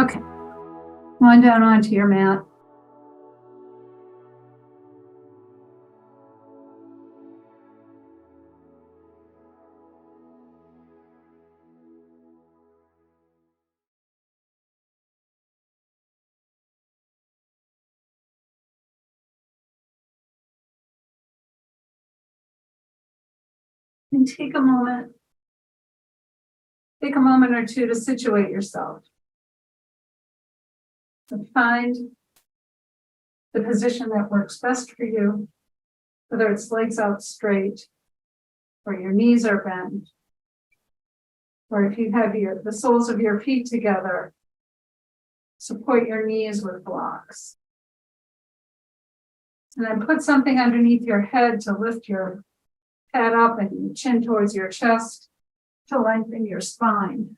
Okay, come on down onto your mat. And take a moment or two to situate yourself. And find the position that works best for you, whether it's legs out straight, or your knees are bent, or if you have the soles of your feet together, support your knees with blocks. And then put something underneath your head to lift your head up and your chin towards your chest to lengthen your spine.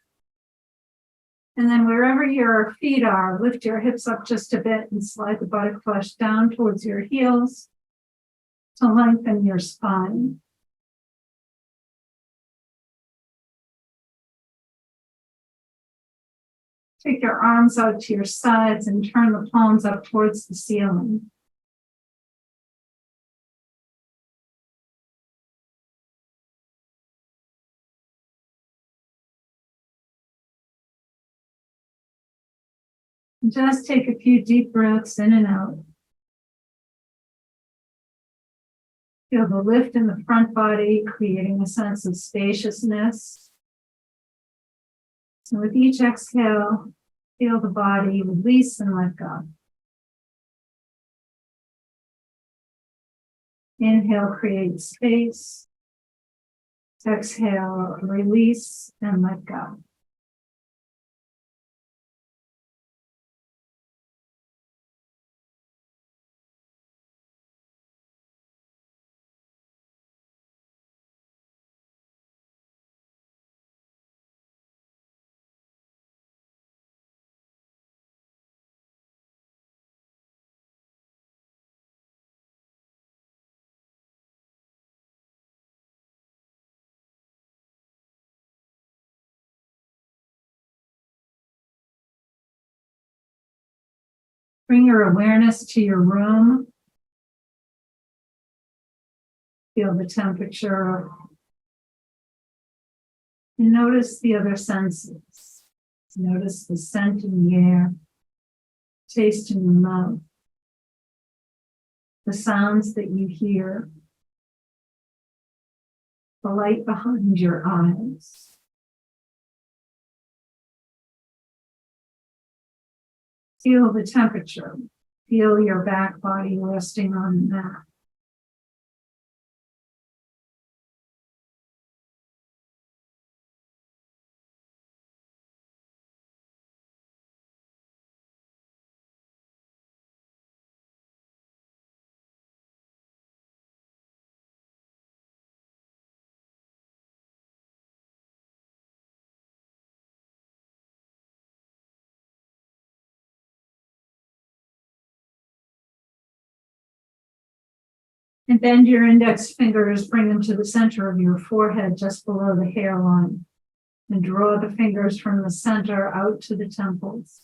And then wherever your feet are, lift your hips up just a bit and slide the buttock flesh down towards your heels to lengthen your spine. Take your arms out to your sides and turn the palms up towards the ceiling. Just take a few deep breaths in and out. Feel the lift in the front body, creating a sense of spaciousness. And with each exhale, feel the body release and let go. Inhale, create space. Exhale, release and let go. Bring your awareness to your room. Feel the temperature. And notice the other senses. Notice the scent in the air, taste in your mouth, the sounds that you hear, the light behind your eyes. Feel the temperature. Feel your back body resting on the mat. And bend your index fingers, bring them to the center of your forehead, just below the hairline. And draw the fingers from the center out to the temples.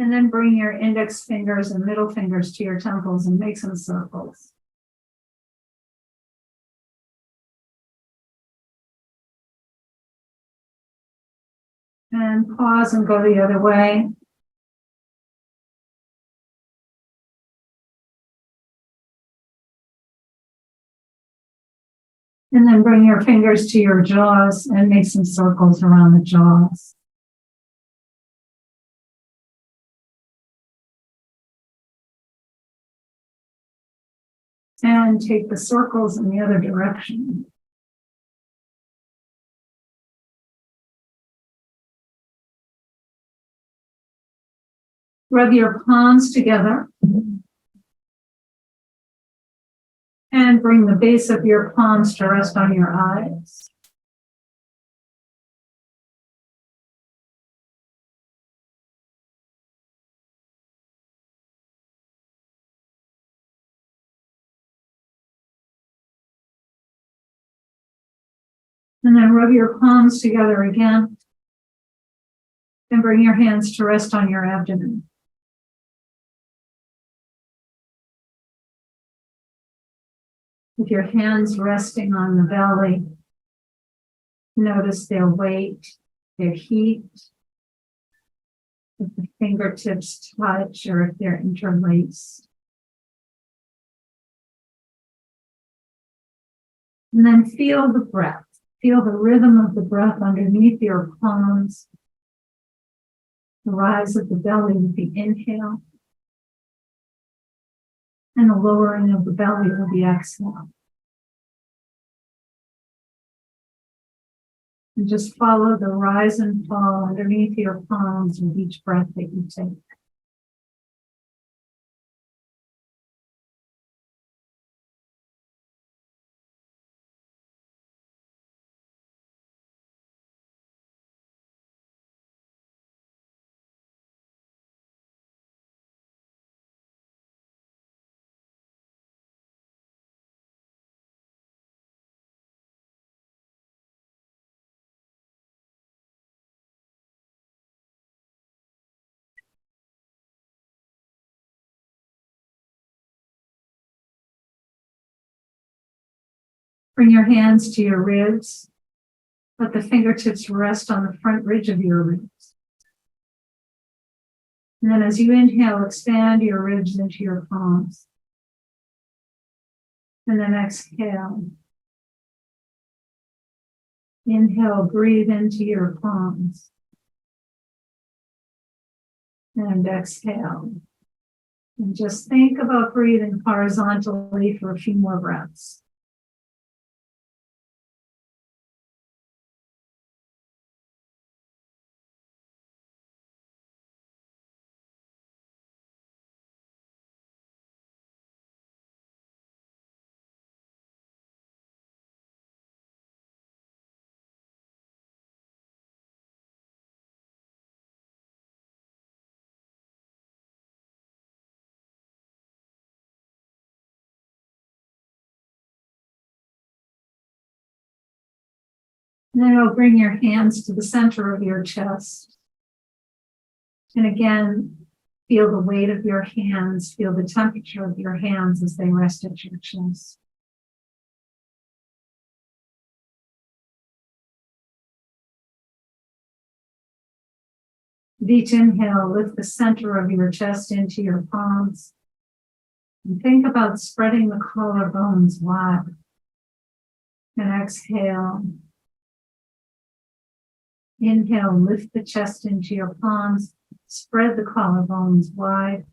And then bring your index fingers and middle fingers to your temples and make some circles. And pause and go the other way. And then bring your fingers to your jaws and make some circles around the jaws. And take the circles in the other direction. Rub your palms together. And bring the base of your palms to rest on your eyes. And then rub your palms together again. And bring your hands to rest on your abdomen. With your hands resting on the belly, notice their weight, their heat, if the fingertips touch or if they're interlaced. And then feel the breath. Feel the rhythm of the breath underneath your palms. The rise of the belly with the inhale. And the lowering of the belly with the exhale. And just follow the rise and fall underneath your palms with each breath that you take. Bring your hands to your ribs. Let the fingertips rest on the front ridge of your ribs. And then as you inhale, expand your ribs into your palms. And then exhale. Inhale, breathe into your palms. And exhale. And just think about breathing horizontally for a few more breaths. And then you'll bring your hands to the center of your chest. And again, feel the weight of your hands, feel the temperature of your hands as they rest at your chest. With each inhale, lift the center of your chest into your palms. And think about spreading the collarbones wide. And exhale. Inhale, lift the chest into your palms. Spread the collarbones wide.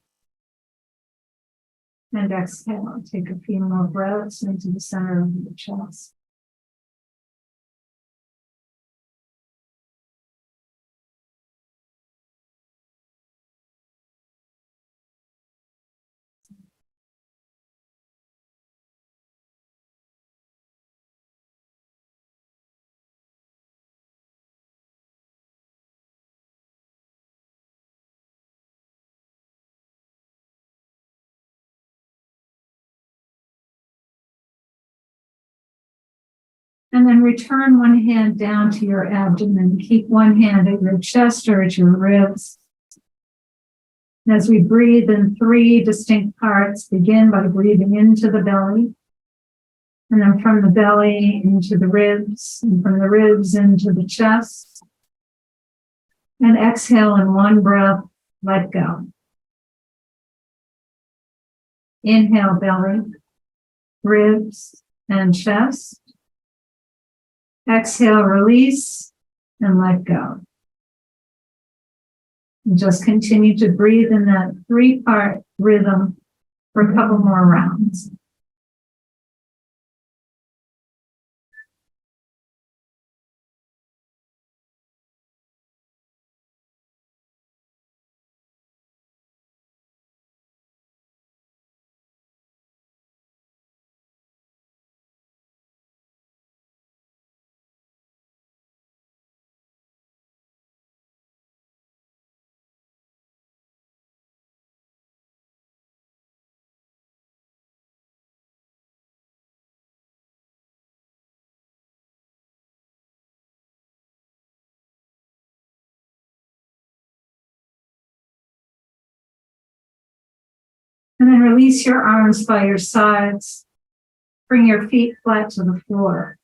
And exhale. Take a few more breaths into the center of your chest. And then return one hand down to your abdomen. Keep one hand at your chest or at your ribs. And as we breathe in 3 distinct parts, begin by breathing into the belly. And then from the belly into the ribs, and from the ribs into the chest. And exhale in one breath, let go. Inhale, belly, ribs, and chest. Exhale, release, and let go. And just continue to breathe in that 3-part rhythm for a couple more rounds. And then release your arms by your sides. Bring your feet flat to the floor.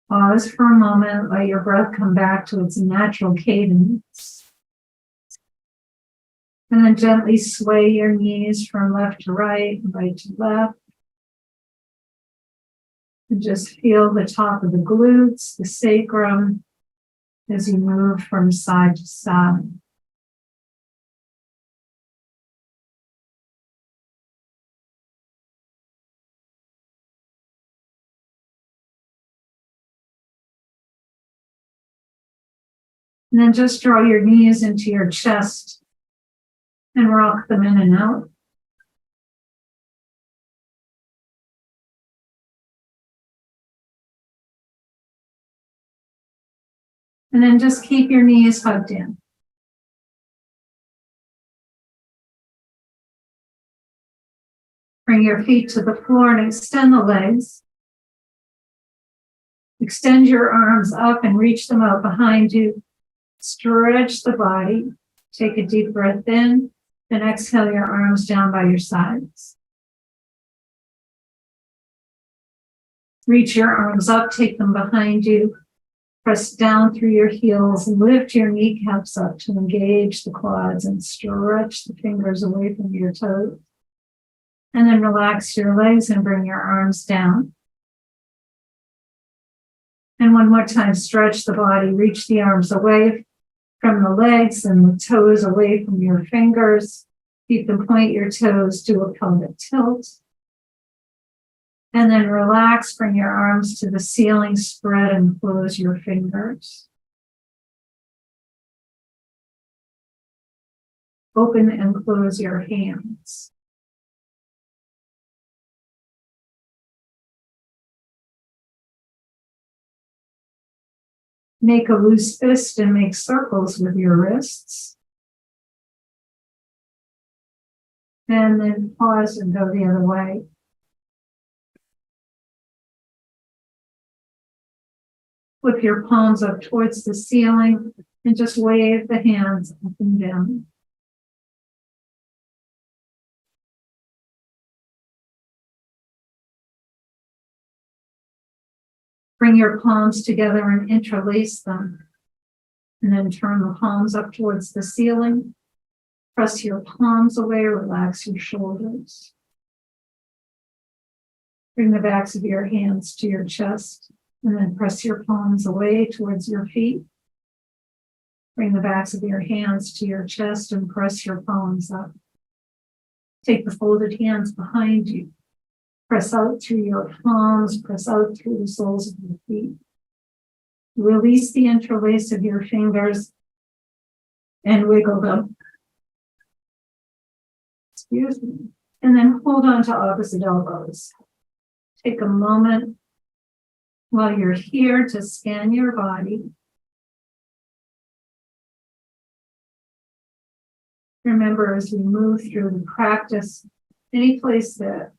Pause for a moment, let your breath come back to its natural cadence. And then gently sway your knees from left to right to left. And just feel the top of the glutes, the sacrum, as you move from side to side. And then just draw your knees into your chest and rock them in and out. And then just keep your knees hugged in. Bring your feet to the floor and extend the legs. Extend your arms up and reach them out behind you. Stretch the body. Take a deep breath in, then exhale your arms down by your sides. Reach your arms up, take them behind you. Press down through your heels and lift your kneecaps up to engage the quads and stretch the fingers away from your toes. And then relax your legs and bring your arms down. And one more time, stretch the body, reach the arms away from the legs and the toes away from your fingers. You can point your toes, do a pelvic tilt. And then relax, bring your arms to the ceiling, spread and close your fingers. Open and close your hands. Make a loose fist and make circles with your wrists. And then pause and go the other way. Flip your palms up towards the ceiling and just wave the hands up and down. Bring your palms together and interlace them. And then turn the palms up towards the ceiling. Press your palms away, relax your shoulders. Bring the backs of your hands to your chest. And then press your palms away towards your feet. Bring the backs of your hands to your chest and press your palms up. Take the folded hands behind you. Press out through your palms, press out through the soles of your feet. Release the interlace of your fingers and wiggle them. Excuse me. And then hold on to opposite elbows. Take a moment while you're here to scan your body. Remember, as we move through the practice, any place that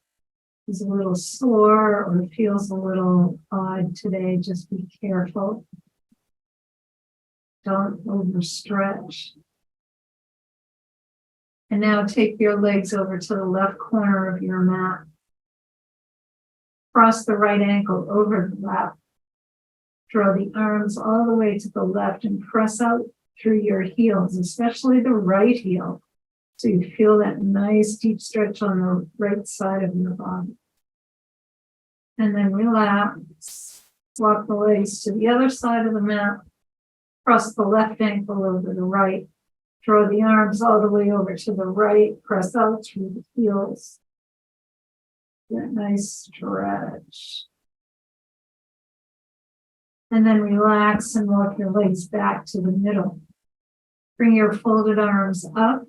is a little sore or feels a little odd today, just be careful. Don't overstretch. And now take your legs over to the left corner of your mat. Cross the right ankle over the left. Draw the arms all the way to the left and press out through your heels, especially the right heel. So you feel that nice deep stretch on the right side of your body. And then relax. Walk the legs to the other side of the mat. Cross the left ankle over the right. Draw the arms all the way over to the right. Press out through the heels. That nice stretch. And then relax and walk your legs back to the middle. Bring your folded arms up.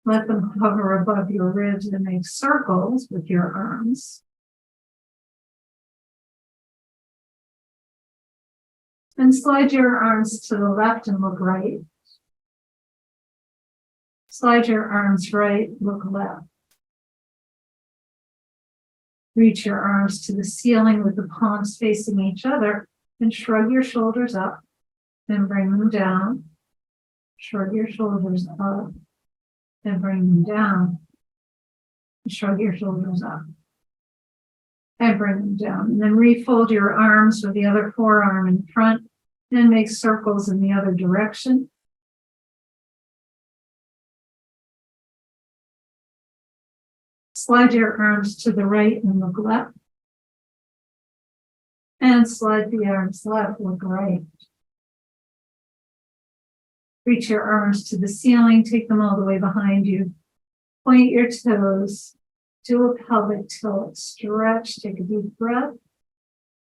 Let them hover above your ribs and make circles with your arms. And slide your arms to the left and look right. Slide your arms right, look left. Reach your arms to the ceiling with the palms facing each other and shrug your shoulders up and bring them down. Shrug your shoulders up and bring them down. Shrug your shoulders up and bring them down. And then refold your arms with the other forearm in front and make circles in the other direction. Slide your arms to the right and look left. And slide the arms left, look right. Reach your arms to the ceiling, take them all the way behind you. Point your toes, do a pelvic tilt, stretch, take a deep breath.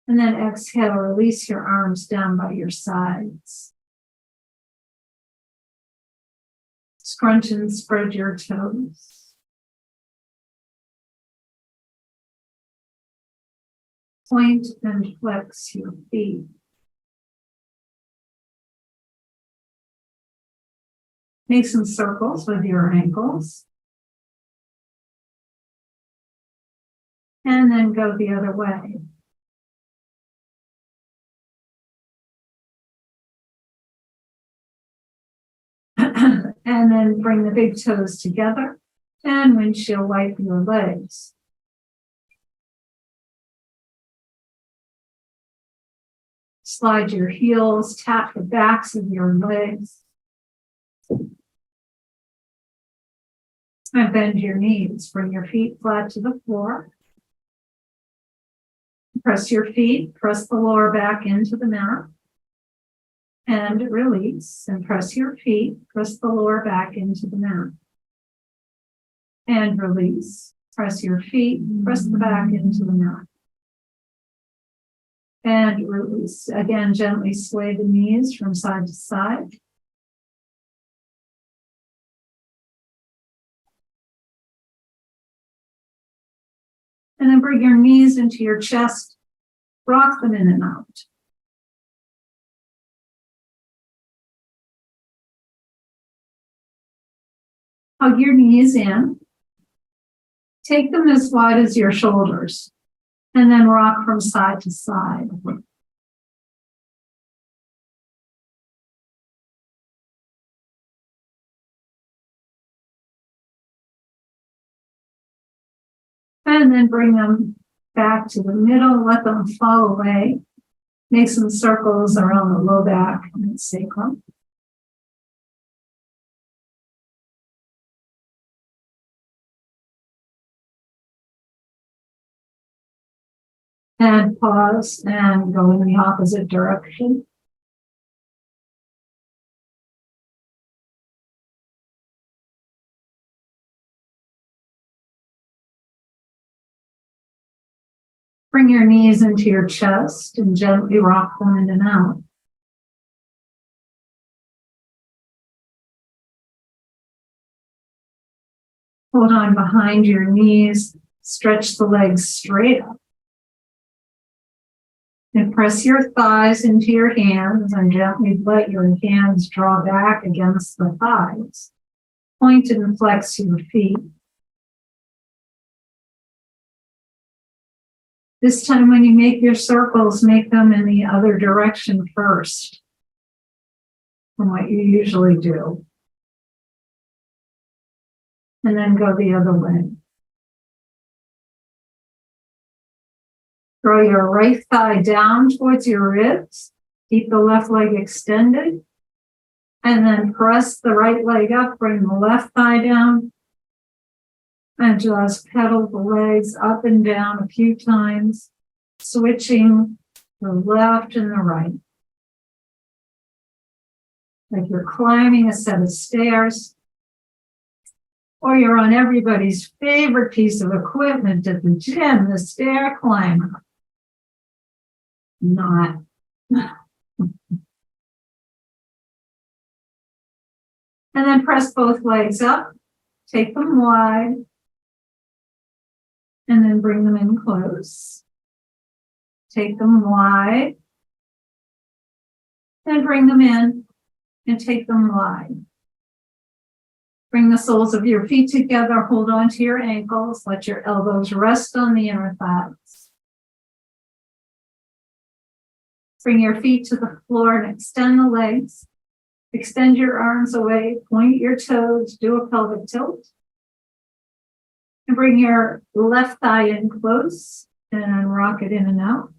And then exhale, release your arms down by your sides. Scrunch and spread your toes. Point and flex your feet. Make some circles with your ankles. And then go the other way. And then bring the big toes together and windshield wipe your legs. Slide your heels, tap the backs of your legs. And bend your knees. Bring your feet flat to the floor. Press your feet, press the lower back into the mat. And release. And press your feet, press the lower back into the mat. And release. Press your feet, press the back into the mat. And release. Again, gently sway the knees from side to side. And then bring your knees into your chest, rock them in and out. Hug your knees in. Take them as wide as your shoulders, and then rock from side to side. And then bring them back to the middle, let them fall away. Make some circles around the low back and sacrum. And pause and go in the opposite direction. Bring your knees into your chest and gently rock them in and out. Hold on behind your knees, stretch the legs straight up. And press your thighs into your hands and gently let your hands draw back against the thighs. Point and flex your feet. This time when you make your circles, make them in the other direction first from what you usually do. And then go the other way. Throw your right thigh down towards your ribs. Keep the left leg extended. And then press the right leg up, bring the left thigh down. And just pedal the legs up and down a few times, switching the left and the right. Like you're climbing a set of stairs, or you're on everybody's favorite piece of equipment at the gym, the stair climber. Not. And then press both legs up, take them wide, and then bring them in close. Take them wide, then bring them in and take them wide. Bring the soles of your feet together, hold on to your ankles, let your elbows rest on the inner thighs. Bring your feet to the floor and extend the legs. Extend your arms away, point your toes, do a pelvic tilt. And bring your left thigh in close and rock it in and out.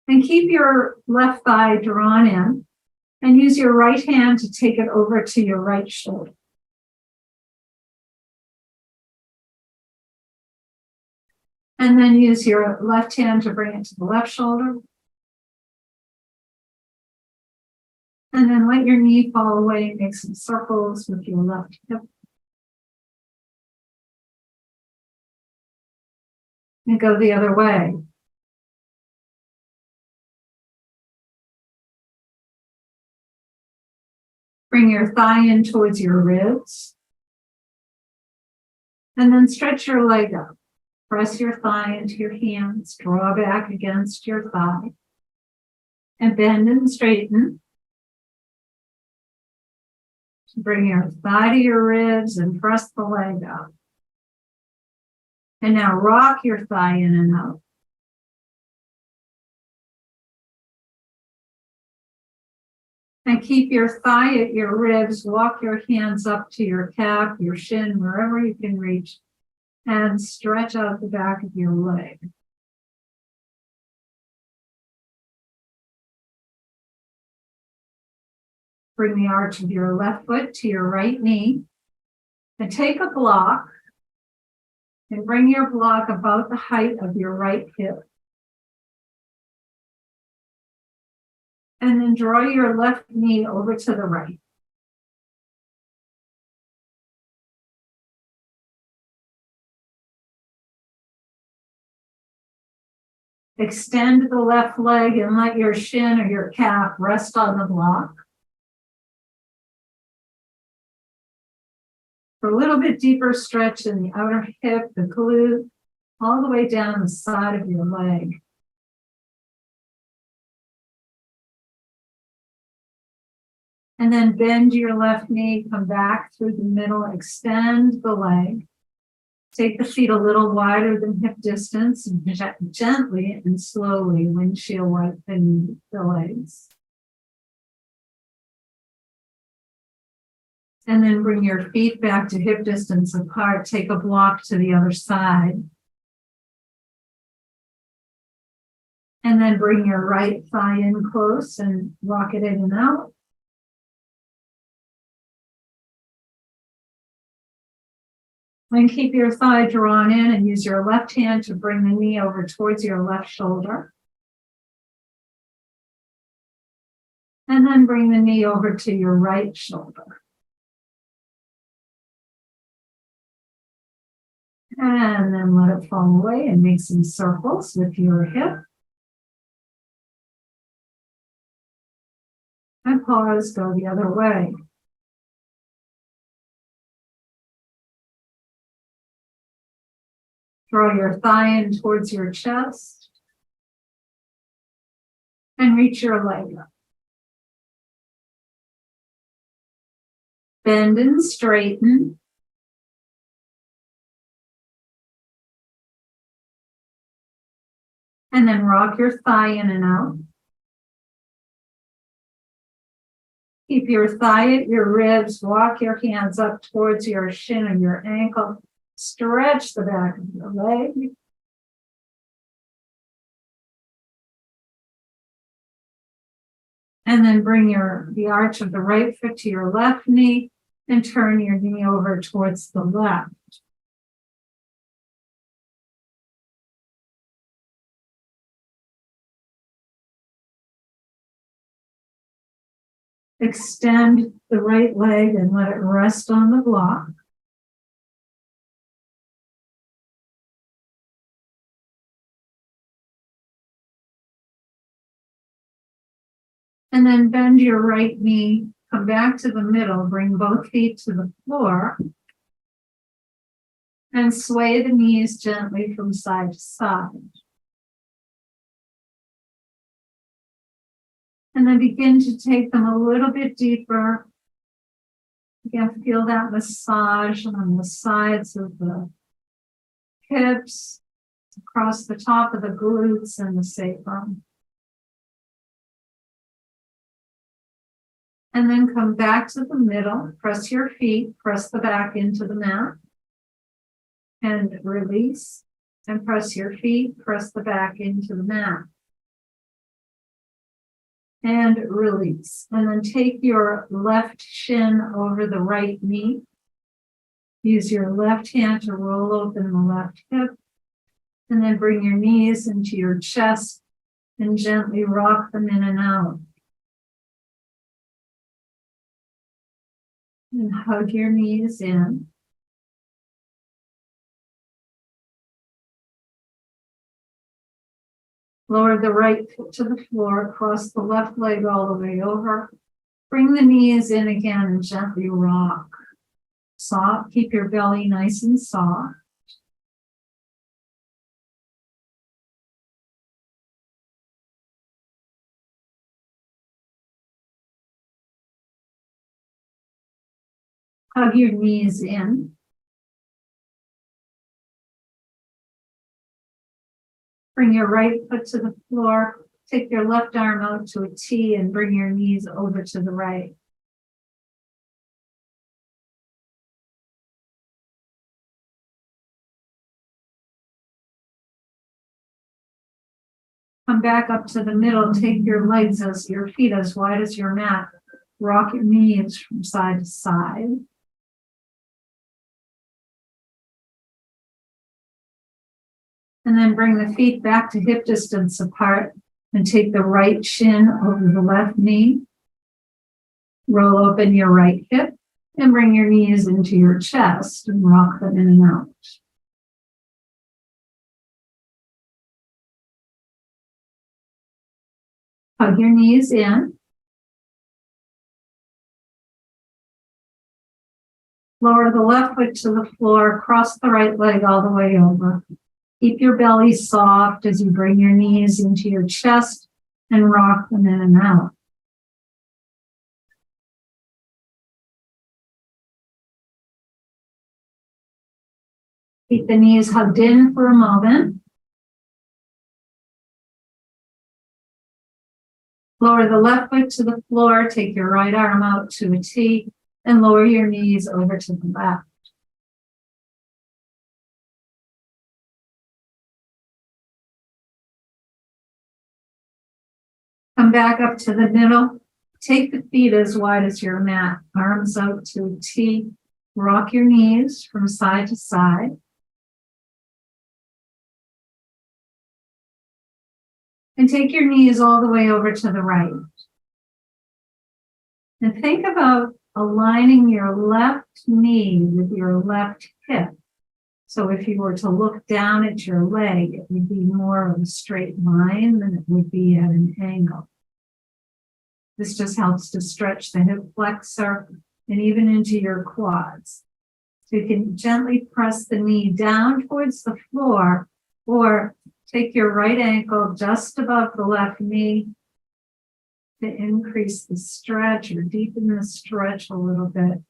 And keep your left thigh drawn in and use your right hand to take it over to your right shoulder. And then use your left hand to bring it to the left shoulder. And then let your knee fall away, make some circles with your left hip. And go the other way. Bring your thigh in towards your ribs. And then stretch your leg up. Press your thigh into your hands, draw back against your thigh. And bend and straighten. Bring your thigh to your ribs and press the leg up. And now rock your thigh in and out. And keep your thigh at your ribs. Walk your hands up to your calf, your shin, wherever you can reach. And stretch out the back of your leg. Bring the arch of your left foot to your right knee. And take a block. And bring your block about the height of your right hip. And then draw your left knee over to the right. Extend the left leg and let your shin or your calf rest on the block. For a little bit deeper stretch in the outer hip, the glute, all the way down the side of your leg. And then bend your left knee, come back through the middle, extend the leg. Take the feet a little wider than hip distance, and gently and slowly windshield wipe the legs. And then bring your feet back to hip distance apart. Take a block to the other side. And then bring your right thigh in close and rock it in and out. And keep your thigh drawn in and use your left hand to bring the knee over towards your left shoulder. And then bring the knee over to your right shoulder. And then let it fall away and make some circles with your hip. And pause, go the other way. Draw your thigh in towards your chest. And reach your leg up. Bend and straighten. And then rock your thigh in and out. Keep your thigh at your ribs. Walk your hands up towards your shin or your ankle. Stretch the back of your leg. And then bring the arch of the right foot to your left knee and turn your knee over towards the left. Extend the right leg and let it rest on the block. And then bend your right knee, come back to the middle, bring both feet to the floor, and sway the knees gently from side to side. And then begin to take them a little bit deeper. Again, feel that massage on the sides of the hips, across the top of the glutes and the sacrum. And then come back to the middle, press your feet, press the back into the mat, and release, and press your feet, press the back into the mat, and release. And then take your left shin over the right knee. Use your left hand to roll open the left hip, and then bring your knees into your chest and gently rock them in and out. And hug your knees in. Lower the right foot to the floor, cross the left leg all the way over. Bring the knees in again and gently rock. Soft, keep your belly nice and soft. Hug your knees in. Bring your right foot to the floor. Take your left arm out to a T and bring your knees over to the right. Come back up to the middle. Take your legs as your feet as wide as your mat. Rock your knees from side to side. And then bring the feet back to hip distance apart and take the right shin over the left knee. Roll open your right hip and bring your knees into your chest and rock them in and out. Hug your knees in. Lower the left foot to the floor, cross the right leg all the way over. Keep your belly soft as you bring your knees into your chest and rock them in and out. Keep the knees hugged in for a moment. Lower the left foot to the floor, take your right arm out to a T, and lower your knees over to the left. Come back up to the middle. Take the feet as wide as your mat, arms out to a T. Rock your knees from side to side. And take your knees all the way over to the right. And think about aligning your left knee with your left hip. So if you were to look down at your leg, it would be more of a straight line than it would be at an angle. This just helps to stretch the hip flexor and even into your quads. So you can gently press the knee down towards the floor or take your right ankle just above the left knee to increase the stretch or deepen the stretch a little bit.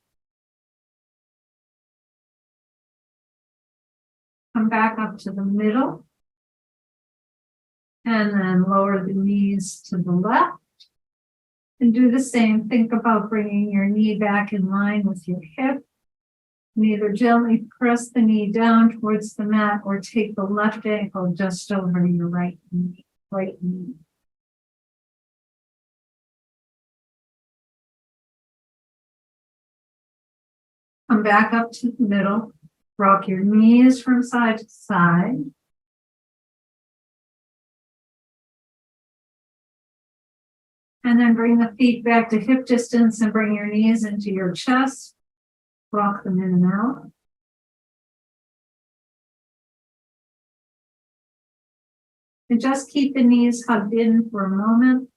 Come back up to the middle and then lower the knees to the left and do the same. Think about bringing your knee back in line with your hip. And either gently press the knee down towards the mat or take the left ankle just over your right knee. Come back up to the middle. Rock your knees from side to side. And then bring the feet back to hip distance and bring your knees into your chest. Rock them in and out. And just keep the knees hugged in for a moment.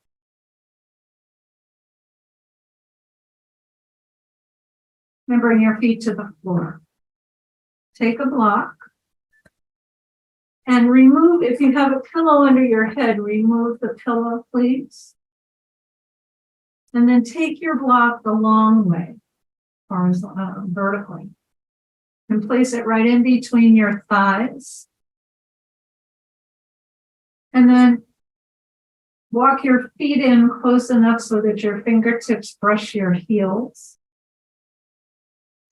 And bring your feet to the floor. Take a block and remove, if you have a pillow under your head, remove the pillow, please. And then take your block the long way, vertically, and place it right in between your thighs. And then walk your feet in close enough so that your fingertips brush your heels.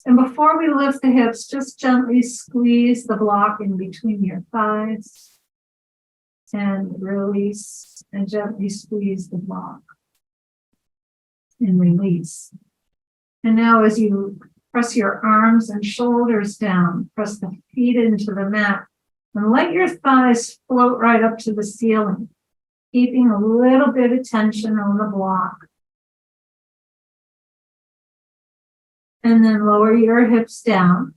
And before we lift the hips, just gently squeeze the block in between your thighs and release, and gently squeeze the block and release. And now as you press your arms and shoulders down, press the feet into the mat, and let your thighs float right up to the ceiling, keeping a little bit of tension on the block. And then lower your hips down.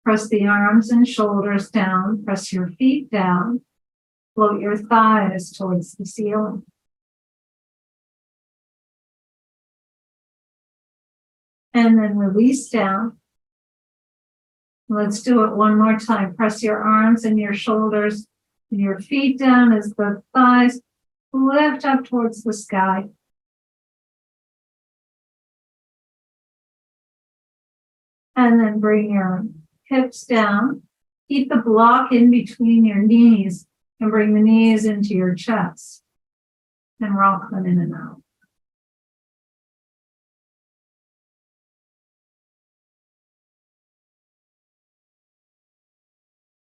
Press the arms and shoulders down, press your feet down, float your thighs towards the ceiling. And then release down. Let's do it one more time. Press your arms and your shoulders and your feet down as the thighs lift up towards the sky. And then bring your hips down. Keep the block in between your knees and bring the knees into your chest and rock them in and out.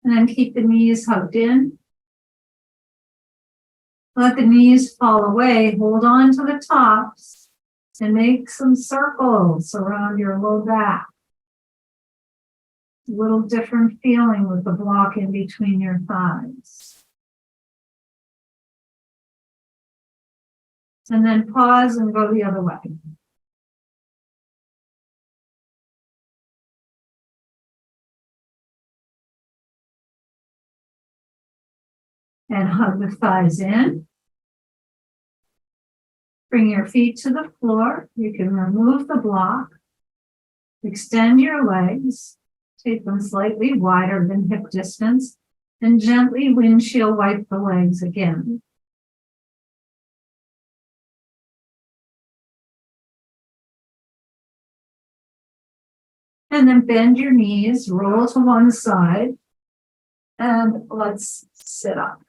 And then keep the knees hugged in. Let the knees fall away. Hold on to the tops and make some circles around your low back. A little different feeling with the block in between your thighs. And then pause and go the other way. And hug the thighs in. Bring your feet to the floor. You can remove the block. Extend your legs. Take them slightly wider than hip distance. And gently windshield wipe the legs again. And then bend your knees, roll to one side, and let's sit up.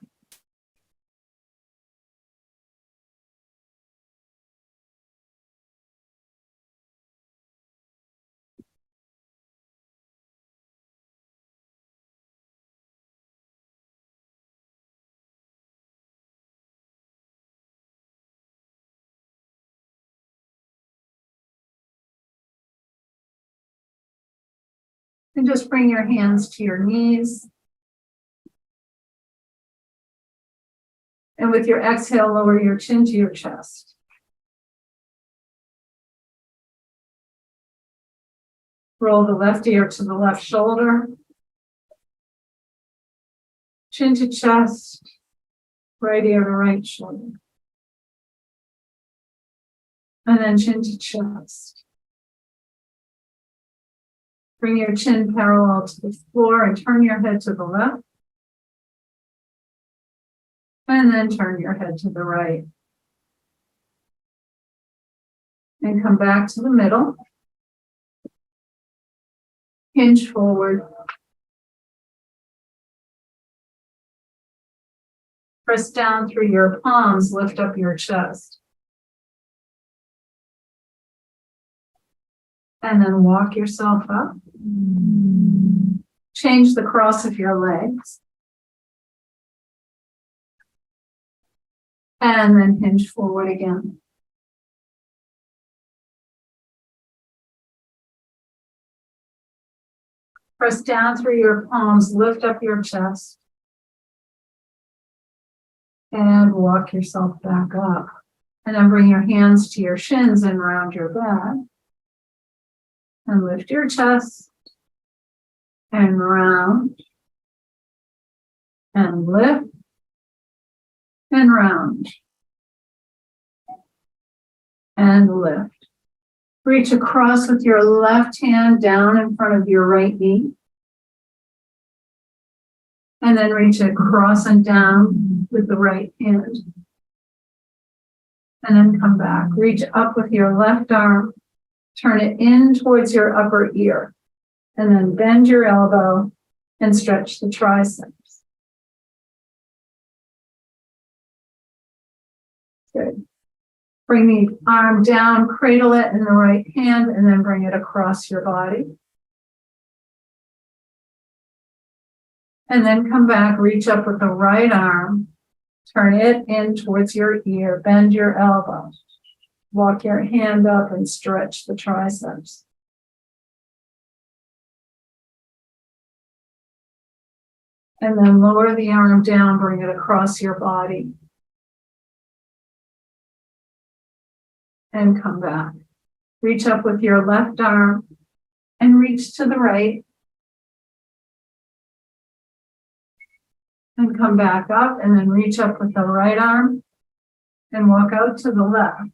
And just bring your hands to your knees. And with your exhale, lower your chin to your chest. Roll the left ear to the left shoulder. Chin to chest, right ear to right shoulder. And then chin to chest. Bring your chin parallel to the floor and turn your head to the left. And then turn your head to the right. And come back to the middle. Hinge forward. Press down through your palms, lift up your chest. And then walk yourself up. Change the cross of your legs. And then hinge forward again. Press down through your palms, lift up your chest. And walk yourself back up. And then bring your hands to your shins and round your back. And lift your chest. And round. And lift. And round. And lift. Reach across with your left hand down in front of your right knee. And then reach across and down with the right hand. And then come back. Reach up with your left arm. Turn it in towards your upper ear. And then bend your elbow and stretch the triceps. Good. Bring the arm down, cradle it in the right hand, and then bring it across your body. And then come back, reach up with the right arm, turn it in towards your ear, bend your elbow, walk your hand up and stretch the triceps. And then lower the arm down, bring it across your body. And come back. Reach up with your left arm and reach to the right. And come back up and then reach up with the right arm and walk out to the left.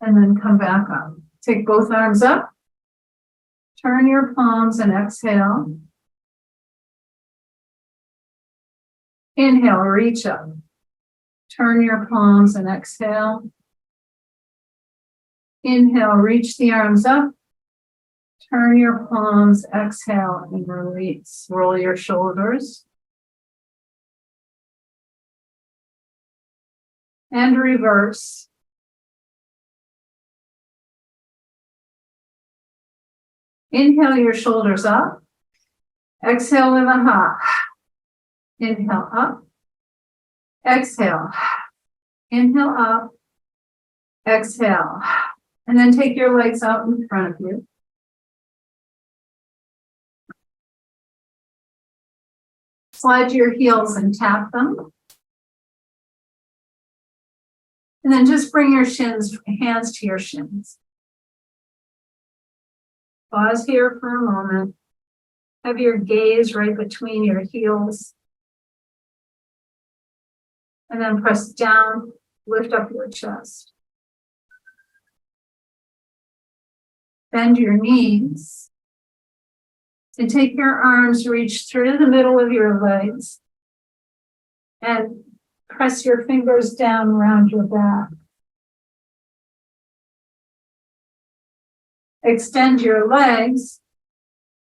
And then come back up. Take both arms up. Turn your palms and exhale. Inhale, reach up. Turn your palms and exhale. Inhale, reach the arms up. Turn your palms, exhale, and release. Roll your shoulders. And reverse. Inhale your shoulders up. Exhale with a ha. Inhale up. Exhale. Inhale up. Exhale. And then take your legs out in front of you. Slide your heels and tap them. And then just bring your hands to your shins. Pause here for a moment. Have your gaze right between your heels. And then press down, lift up your chest. Bend your knees. And take your arms, reach through the middle of your legs. And press your fingers down around your back. Extend your legs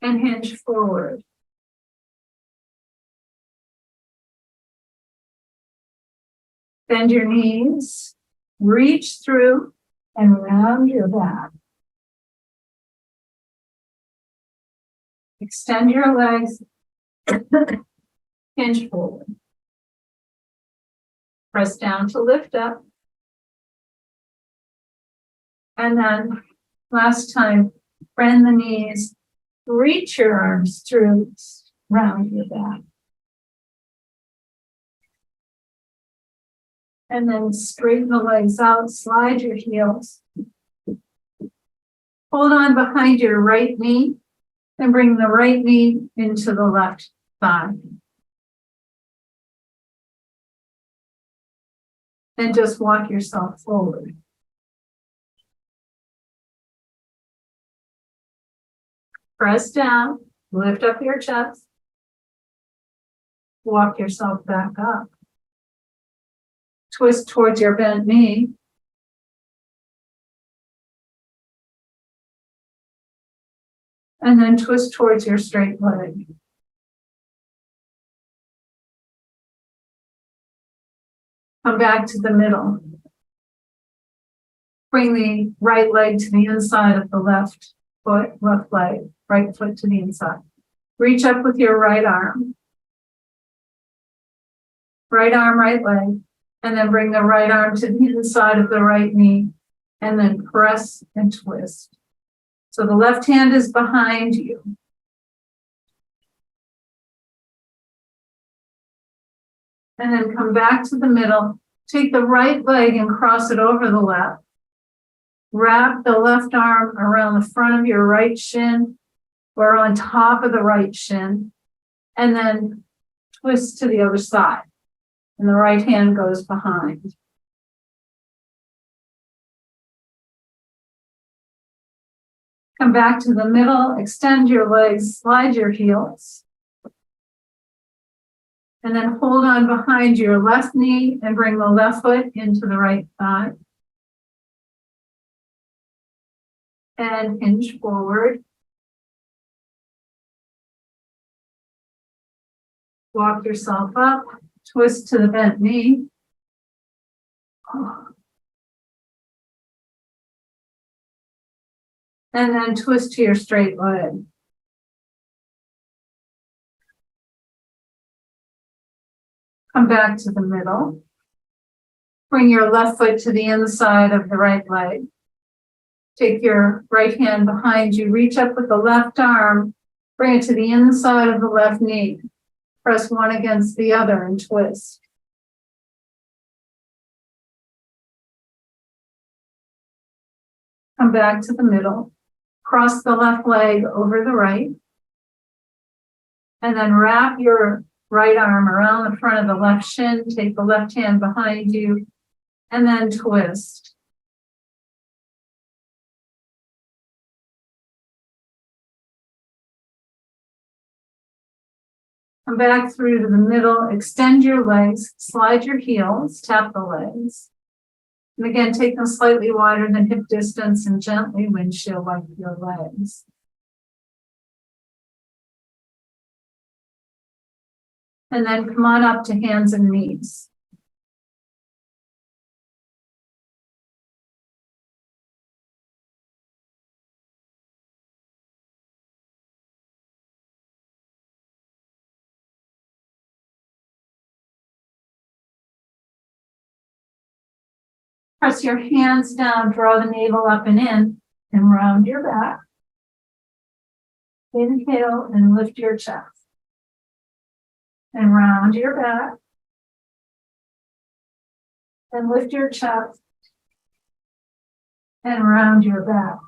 and hinge forward. Bend your knees, reach through and round your back. Extend your legs, hinge forward. Press down to lift up. And then last time, bend the knees, reach your arms through, round your back. And then straighten the legs out, slide your heels. Hold on behind your right knee and bring the right knee into the left thigh. And just walk yourself forward. Press down, lift up your chest. Walk yourself back up. Twist towards your bent knee. And then twist towards your straight leg. Come back to the middle. Bring the right leg to the inside of the left foot, left leg, right foot to the inside. Reach up with your right arm. Right arm, right leg. And then bring the right arm to the inside of the right knee. And then press and twist. So the left hand is behind you. And then come back to the middle. Take the right leg and cross it over the left. Wrap the left arm around the front of your right shin or on top of the right shin. And then twist to the other side. And the right hand goes behind. Come back to the middle, extend your legs, slide your heels. And then hold on behind your left knee and bring the left foot into the right thigh. And hinge forward. Walk yourself up. twist to the bent knee. And then twist to your straight leg. Come back to the middle. Bring your left foot to the inside of the right leg. Take your right hand behind you. Reach up with the left arm. Bring it to the inside of the left knee. Press one against the other and twist. Come back to the middle. Cross the left leg over the right. And then wrap your right arm around the front of the left shin. Take the left hand behind you. And then twist. Come back through to the middle. Extend your legs. Slide your heels. Tap the legs. And again, take them slightly wider than hip distance and gently windshield wipe your legs. And then come on up to hands and knees. Press your hands down, draw the navel up and in, and round your back. Inhale and lift your chest. And round your back. And lift your chest. And round your back.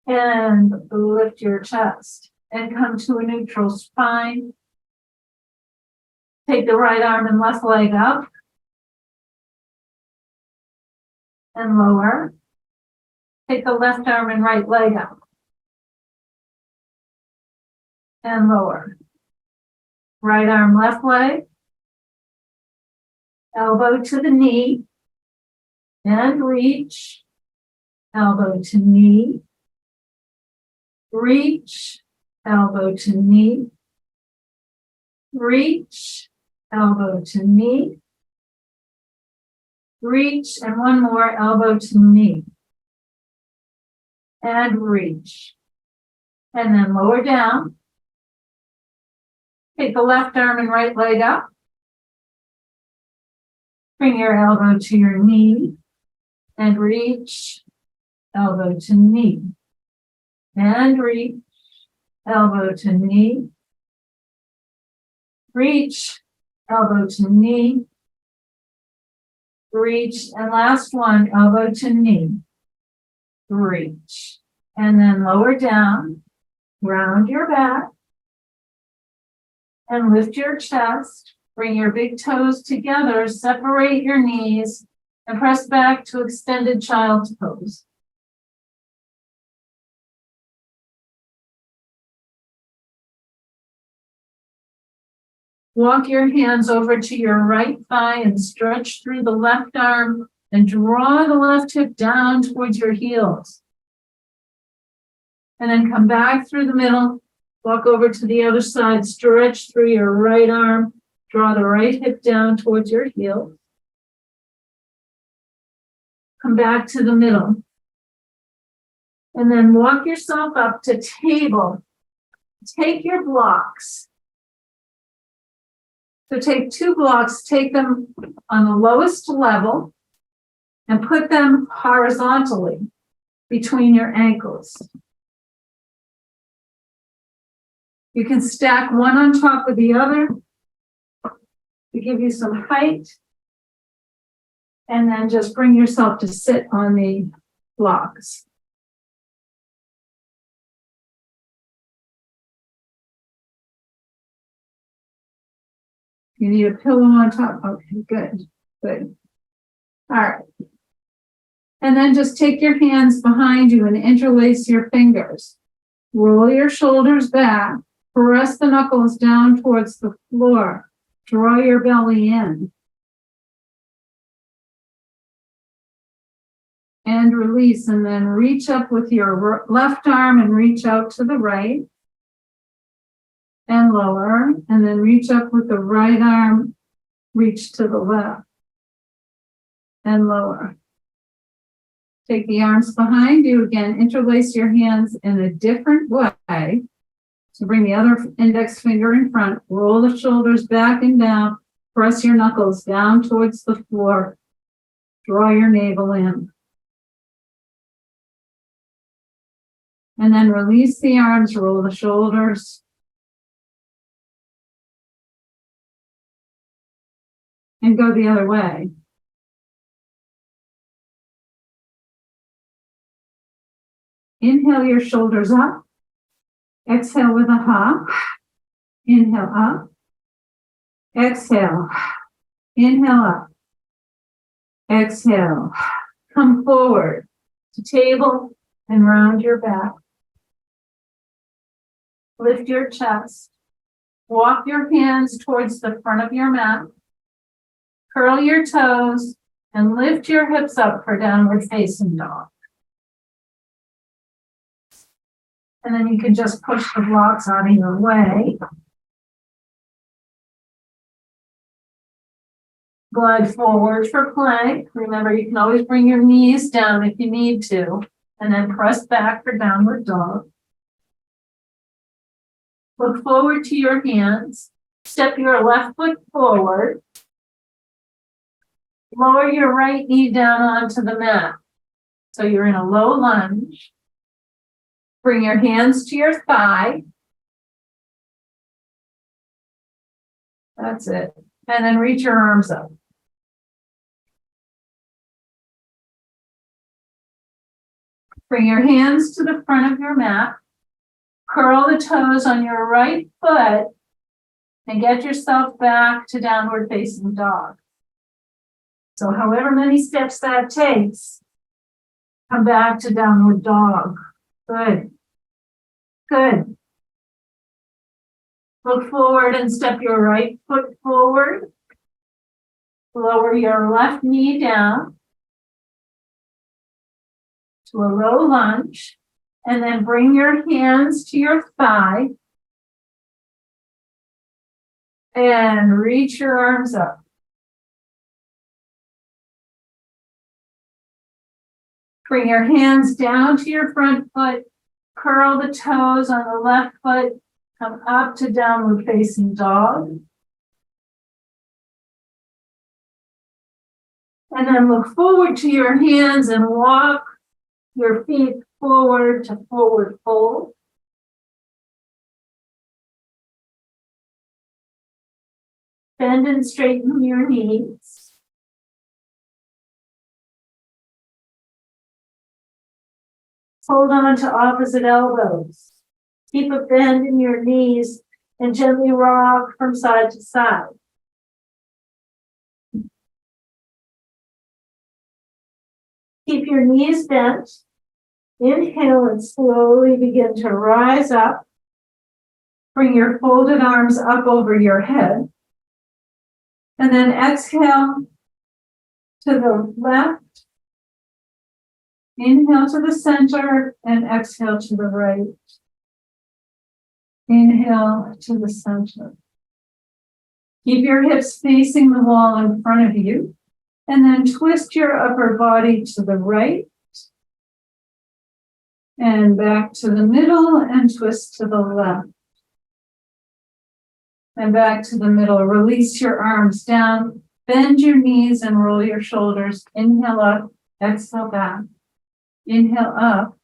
And lift your chest. And come to a neutral spine. Take the right arm and left leg up. And lower. Take the left arm and right leg up. And lower. Right arm, left leg. Elbow to the knee. And reach. Elbow to knee. Reach. Elbow to knee. Reach. Elbow to knee. Reach, and one more, elbow to knee. And reach. And then lower down. Take the left arm and right leg up. Bring your elbow to your knee. And reach, elbow to knee. And reach, elbow to knee. Reach, elbow to knee. Reach, and last one, elbow to knee. Reach. And then lower down, round your back, and lift your chest. Bring your big toes together, separate your knees, and press back to extended child's pose. Walk your hands over to your right thigh and stretch through the left arm and draw the left hip down towards your heels. And then come back through the middle, walk over to the other side, stretch through your right arm, draw the right hip down towards your heels. Come back to the middle. And then walk yourself up to table. Take your blocks. So take two blocks, take them on the lowest level and put them horizontally between your ankles. You can stack one on top of the other to give you some height. And then just bring yourself to sit on the blocks. You need a pillow on top. Okay, good, good. All right. And then just take your hands behind you and interlace your fingers. Roll your shoulders back. Press the knuckles down towards the floor. Draw your belly in. And release, and then reach up with your left arm and reach out to the right. and lower, and then reach up with the right arm, reach to the left and lower. Take the arms behind you again, interlace your hands in a different way. So bring the other index finger in front, roll the shoulders back and down, press your knuckles down towards the floor, draw your navel in. And then release the arms, roll the shoulders. And go the other way. Inhale your shoulders up. Exhale with a ha. Inhale up. Exhale. Inhale up. Exhale. Come forward to table and round your back. Lift your chest. Walk your hands towards the front of your mat. Curl your toes and lift your hips up for downward facing dog. And then you can just push the blocks out of your way. Glide forward for plank. Remember, you can always bring your knees down if you need to, and then press back for downward dog. Look forward to your hands. Step your left foot forward. Lower your right knee down onto the mat. So you're in a low lunge. Bring your hands to your thigh. That's it. And then reach your arms up. Bring your hands to the front of your mat. Curl the toes on your right foot and get yourself back to downward facing dog. So however many steps that takes, come back to downward dog. Good. Good. Look forward and step your right foot forward. Lower your left knee down to a low lunge, and then bring your hands to your thigh and reach your arms up. Bring your hands down to your front foot, curl the toes on the left foot, come up to downward facing dog. And then look forward to your hands and walk your feet forward to forward fold. Bend and straighten your knees. Hold on to opposite elbows. Keep a bend in your knees and gently rock from side to side. Keep your knees bent. Inhale and slowly begin to rise up. Bring your folded arms up over your head. And then exhale to the left. Inhale to the center and exhale to the right. Inhale to the center. Keep your hips facing the wall in front of you. And then twist your upper body to the right. And back to the middle and twist to the left. And back to the middle. Release your arms down. Bend your knees and roll your shoulders. Inhale up, exhale back. Inhale up,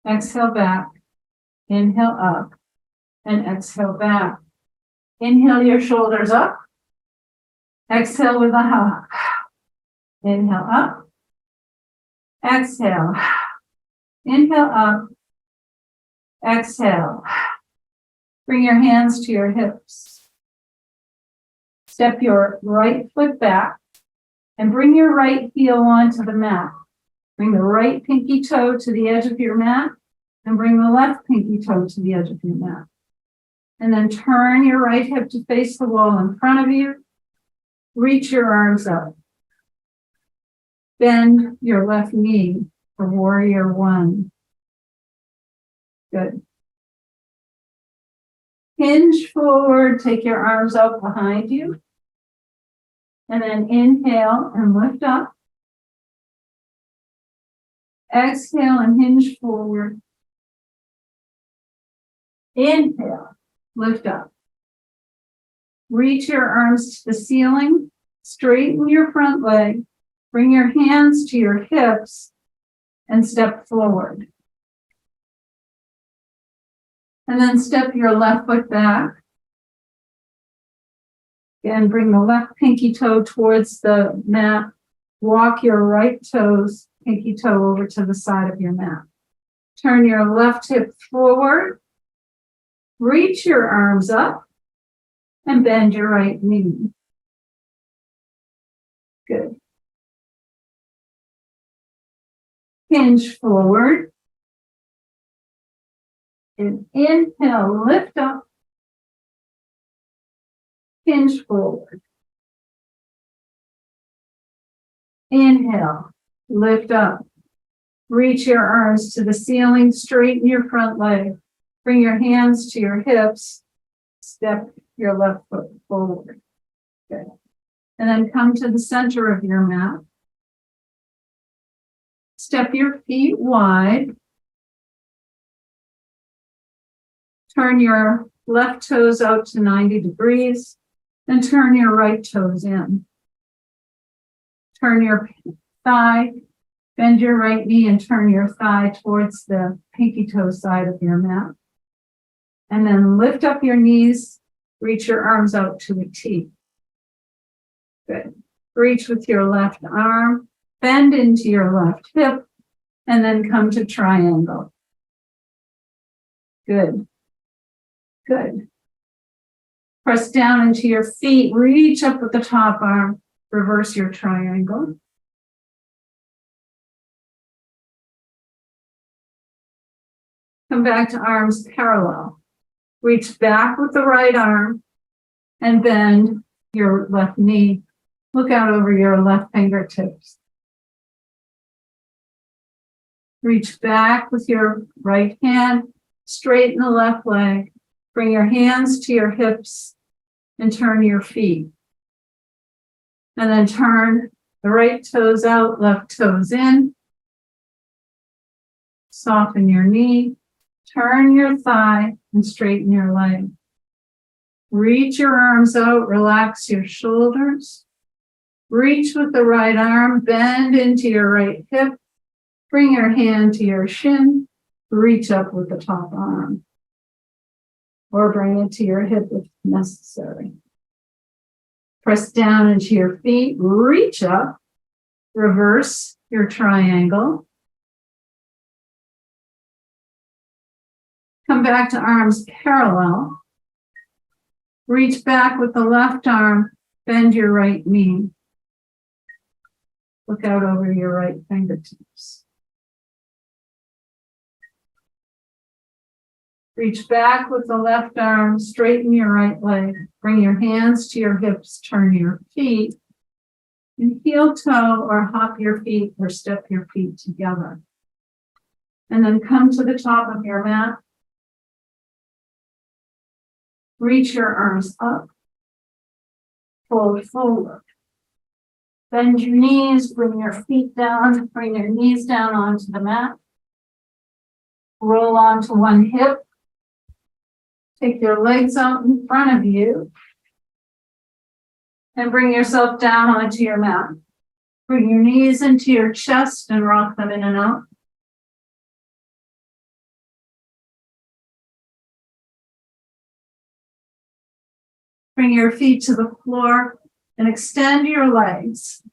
exhale back. Inhale up and exhale back. Inhale your shoulders up. Exhale with a ha. Inhale up. Exhale. Inhale up. Exhale. Bring your hands to your hips. Step your right foot back and bring your right heel onto the mat. Bring the right pinky toe to the edge of your mat and bring the left pinky toe to the edge of your mat. And then turn your right hip to face the wall in front of you. Reach your arms up. Bend your left knee for warrior one. Good. Hinge forward, take your arms out behind you. And then inhale and lift up. Exhale and hinge forward. Inhale, lift up. Reach your arms to the ceiling. Straighten your front leg. Bring your hands to your hips and step forward. And then step your left foot back. Again, bring the left pinky toe towards the mat. Walk your right pinky toe over to the side of your mat. Turn your left hip forward. Reach your arms up and bend your right knee. Good. Hinge forward. And inhale, lift up. Hinge forward. Inhale, lift up. Reach your arms to the ceiling, straighten your front leg. Bring your hands to your hips. Step your left foot forward. Good. And then come to the center of your mat. Step your feet wide. Turn your left toes out to 90 degrees and turn your right toes in. Turn your thigh, bend your right knee and turn your thigh towards the pinky toe side of your mat. And then lift up your knees, reach your arms out to a T. Good. Reach with your left arm, bend into your left hip, and then come to triangle. Good. Good. Press down into your feet, reach up with the top arm, reverse your triangle. Come back to arms parallel. Reach back with the right arm and bend your left knee. Look out over your left fingertips. Reach back with your right hand, straighten the left leg. Bring your hands to your hips and turn your feet. And then turn the right toes out, left toes in. Soften your knee. Turn your thigh and straighten your leg. Reach your arms out, relax your shoulders. Reach with the right arm, bend into your right hip. Bring your hand to your shin. Reach up with the top arm. Or bring it to your hip if necessary. Press down into your feet, reach up, reverse your triangle. Come back to arms parallel. Reach back with the left arm, bend your right knee. Look out over your right fingertips. Reach back with the left arm, straighten your right leg. Bring your hands to your hips, turn your feet. And heel toe or hop your feet or step your feet together. And then come to the top of your mat. Reach your arms up. Fold forward. Bend your knees, bring your feet down, bring your knees down onto the mat. Roll onto one hip. Take your legs out in front of you. And bring yourself down onto your mat. Bring your knees into your chest and rock them in and out. Bring your feet to the floor and extend your legs.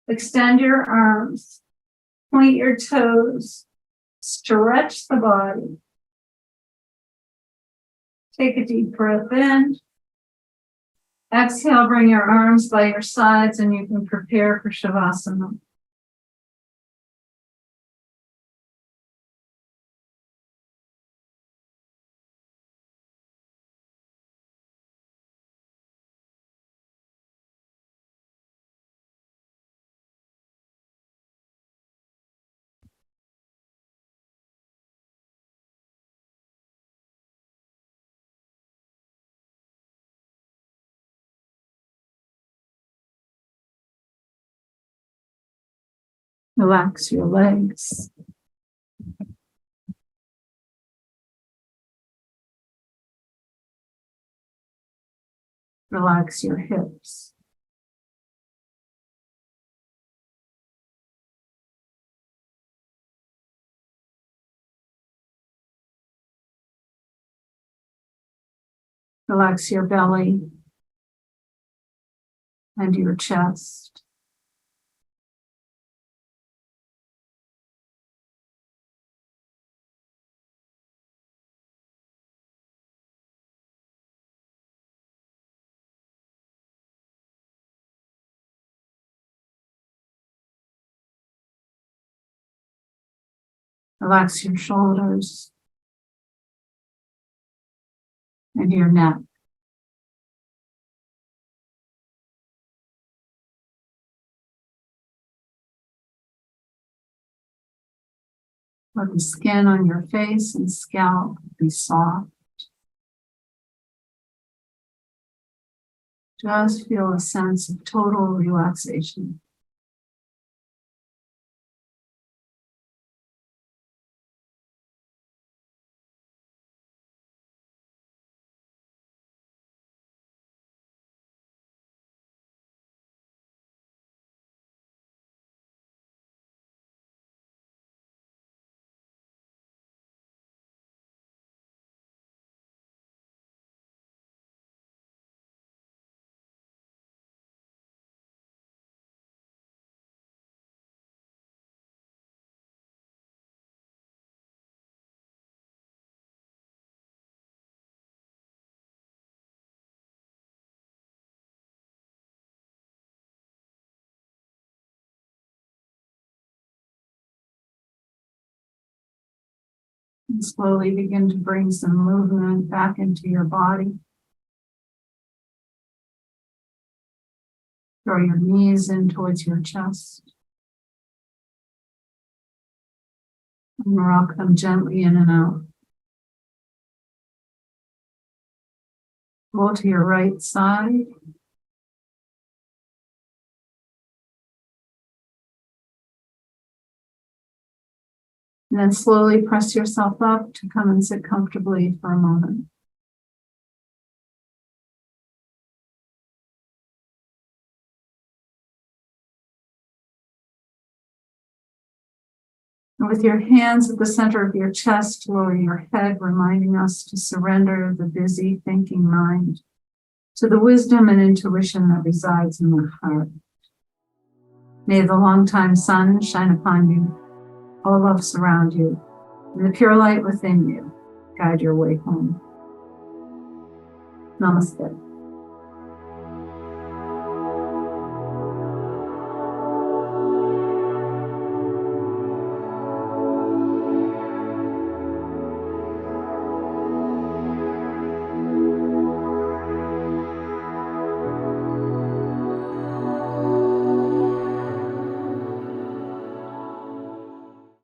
Extend your arms. Point your toes. Stretch the body. Take a deep breath in. Exhale, bring your arms by your sides and you can prepare for Shavasana. Relax your legs. Relax your hips. Relax your belly and your chest. Relax your shoulders and your neck. Let the skin on your face and scalp be soft. Just feel a sense of total relaxation. And slowly begin to bring some movement back into your body. Draw your knees in towards your chest. And rock them gently in and out. Roll to your right side. And then slowly press yourself up to come and sit comfortably for a moment. And with your hands at the center of your chest, lower your head, reminding us to surrender the busy thinking mind to the wisdom and intuition that resides in the heart. May the longtime sun shine upon you, all love surround you, and the pure light within you guide your way home. Namaste.